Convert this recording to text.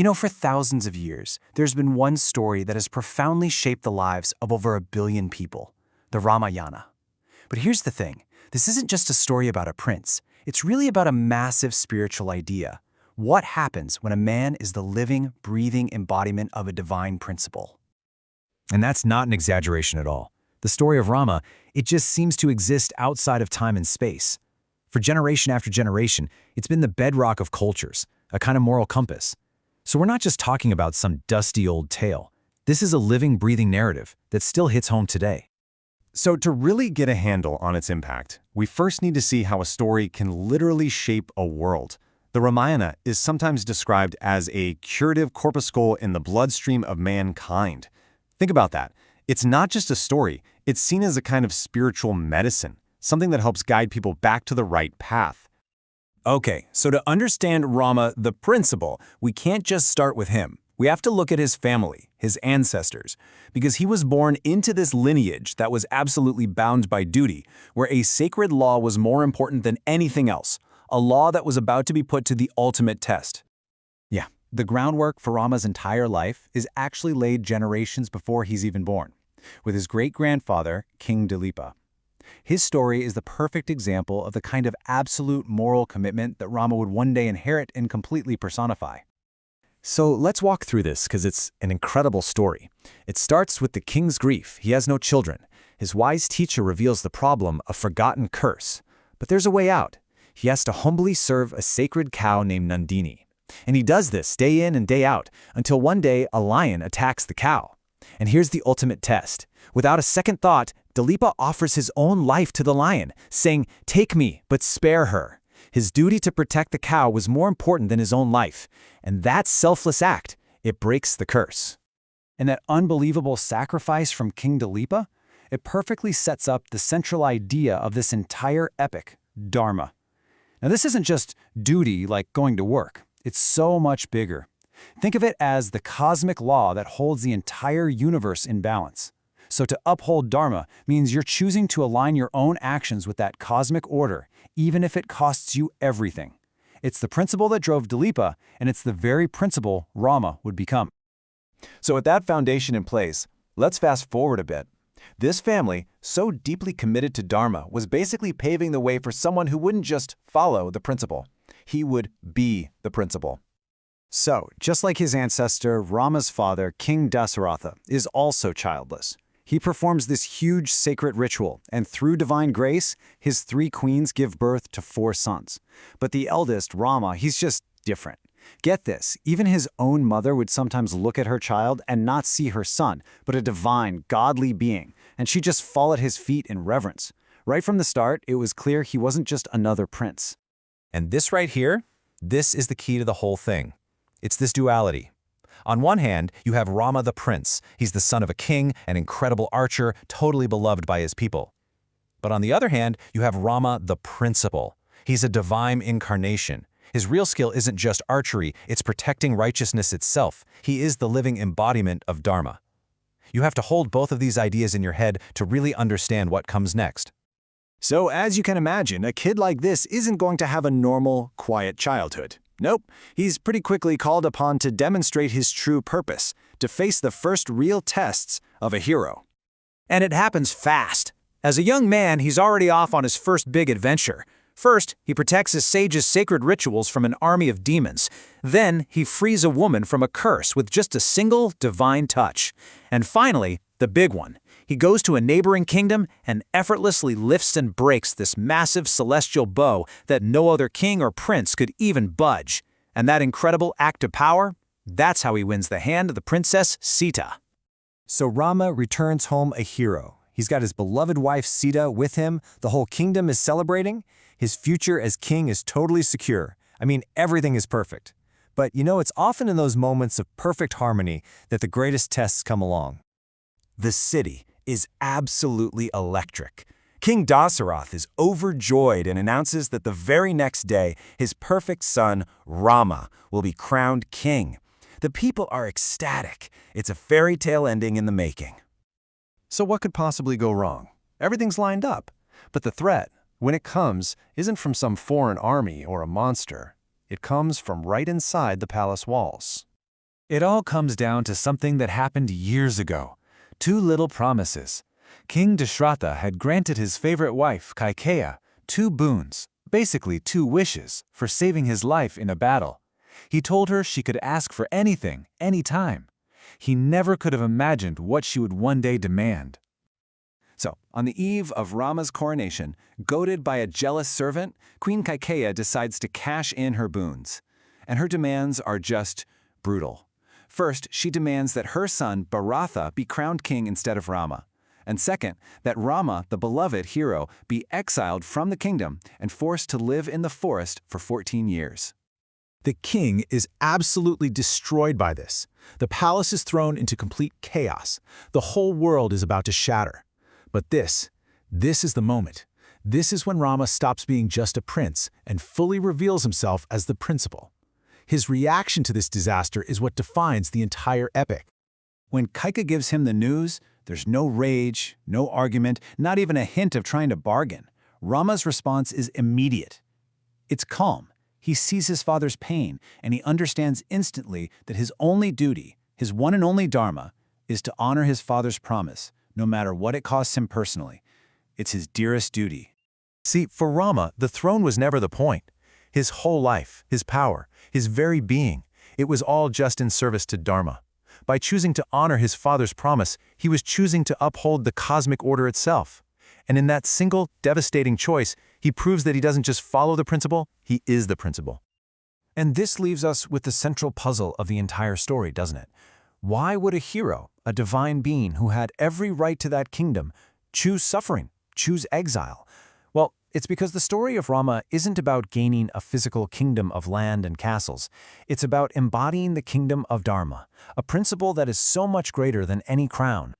For thousands of years, there's been one story that has profoundly shaped the lives of over 1 billion people, the Ramayana. But here's the thing, this isn't just a story about a prince, it's really about a massive spiritual idea. What happens when a man is the living, breathing embodiment of a divine principle? And that's not an exaggeration at all. The story of Rama, it just seems to exist outside of time and space. For generation after generation, it's been the bedrock of cultures, a kind of moral compass. So we're not just talking about some dusty old tale. This is a living, breathing narrative that still hits home today. So to really get a handle on its impact, we first need to see how a story can literally shape a world. The Ramayana is sometimes described as a curative corpuscle in the bloodstream of mankind. Think about that. It's not just a story, it's seen as a kind of spiritual medicine, something that helps guide people back to the right path. Okay, so to understand Rama, the principal, we can't just start with him. We have to look at his family, his ancestors, because he was born into this lineage that was absolutely bound by duty, where a sacred law was more important than anything else, a law that was about to be put to the ultimate test. Yeah, the groundwork for Rama's entire life is actually laid generations before he's even born, with his great-grandfather, King Dilipa. His story is the perfect example of the kind of absolute moral commitment that Rama would one day inherit and completely personify. So let's walk through this because it's an incredible story. It starts with the king's grief. He has no children. His wise teacher reveals the problem, a forgotten curse. But there's a way out. He has to humbly serve a sacred cow named Nandini. And he does this day in and day out until one day a lion attacks the cow. And here's the ultimate test. Without a second thought, Dilipa offers his own life to the lion, saying, "Take me, but spare her." His duty to protect the cow was more important than his own life. And that selfless act, it breaks the curse. And that unbelievable sacrifice from King Dilipa, it perfectly sets up the central idea of this entire epic, dharma. Now this isn't just duty like going to work. It's so much bigger. Think of it as the cosmic law that holds the entire universe in balance. So to uphold dharma means you're choosing to align your own actions with that cosmic order, even if it costs you everything. It's the principle that drove Dilipa, and it's the very principle Rama would become. So with that foundation in place, let's fast forward a bit. This family, so deeply committed to dharma, was basically paving the way for someone who wouldn't just follow the principle. He would be the principle. So, just like his ancestor, Rama's father, King Dasaratha, is also childless. He performs this huge sacred ritual, and through divine grace, his 3 queens give birth to 4 sons. But the eldest, Rama, he's just different. Get this, even his own mother would sometimes look at her child and not see her son, but a divine, godly being, and she'd just fall at his feet in reverence. Right from the start, it was clear he wasn't just another prince. And this right here, this is the key to the whole thing. It's this duality. On one hand, you have Rama the prince. He's the son of a king, an incredible archer, totally beloved by his people. But on the other hand, you have Rama the principal. He's a divine incarnation. His real skill isn't just archery, it's protecting righteousness itself. He is the living embodiment of dharma. You have to hold both of these ideas in your head to really understand what comes next. So as you can imagine, a kid like this isn't going to have a normal, quiet childhood. Nope, he's pretty quickly called upon to demonstrate his true purpose, to face the first real tests of a hero. And it happens fast. As a young man, he's already off on his first big adventure. First, he protects his sage's sacred rituals from an army of demons. Then, he frees a woman from a curse with just a single divine touch. And finally, the big one. He goes to a neighboring kingdom and effortlessly lifts and breaks this massive celestial bow that no other king or prince could even budge. And that incredible act of power, that's how he wins the hand of the princess Sita. So Rama returns home a hero. He's got his beloved wife Sita with him. The whole kingdom is celebrating. His future as king is totally secure. I mean, everything is perfect. But it's often in those moments of perfect harmony that the greatest tests come along. The city is absolutely electric. King Dasaratha is overjoyed and announces that the very next day, his perfect son, Rama, will be crowned king. The people are ecstatic. It's a fairy tale ending in the making. So what could possibly go wrong? Everything's lined up. But the threat, when it comes, isn't from some foreign army or a monster. It comes from right inside the palace walls. It all comes down to something that happened years ago. 2 little promises. King Dasaratha had granted his favorite wife, Kaikeya, 2 boons, basically 2 wishes, for saving his life in a battle. He told her she could ask for anything, anytime. He never could have imagined what she would one day demand. So, on the eve of Rama's coronation, goaded by a jealous servant, Queen Kaikeya decides to cash in her boons. And her demands are just brutal. First, she demands that her son, Bharatha, be crowned king instead of Rama. And second, that Rama, the beloved hero, be exiled from the kingdom and forced to live in the forest for 14 years. The king is absolutely destroyed by this. The palace is thrown into complete chaos. The whole world is about to shatter. But this is the moment. This is when Rama stops being just a prince and fully reveals himself as the principal. His reaction to this disaster is what defines the entire epic. When Kaika gives him the news, there's no rage, no argument, not even a hint of trying to bargain. Rama's response is immediate. It's calm. He sees his father's pain, and he understands instantly that his only duty, his one and only dharma, is to honor his father's promise, no matter what it costs him personally. It's his dearest duty. See, for Rama, the throne was never the point. His whole life, his power, his very being, it was all just in service to dharma. By choosing to honor his father's promise, he was choosing to uphold the cosmic order itself. And in that single, devastating choice, he proves that he doesn't just follow the principle, he is the principle. And this leaves us with the central puzzle of the entire story, doesn't it? Why would a hero, a divine being who had every right to that kingdom, choose suffering, choose exile? Well, it's because the story of Rama isn't about gaining a physical kingdom of land and castles. It's about embodying the kingdom of dharma, a principle that is so much greater than any crown.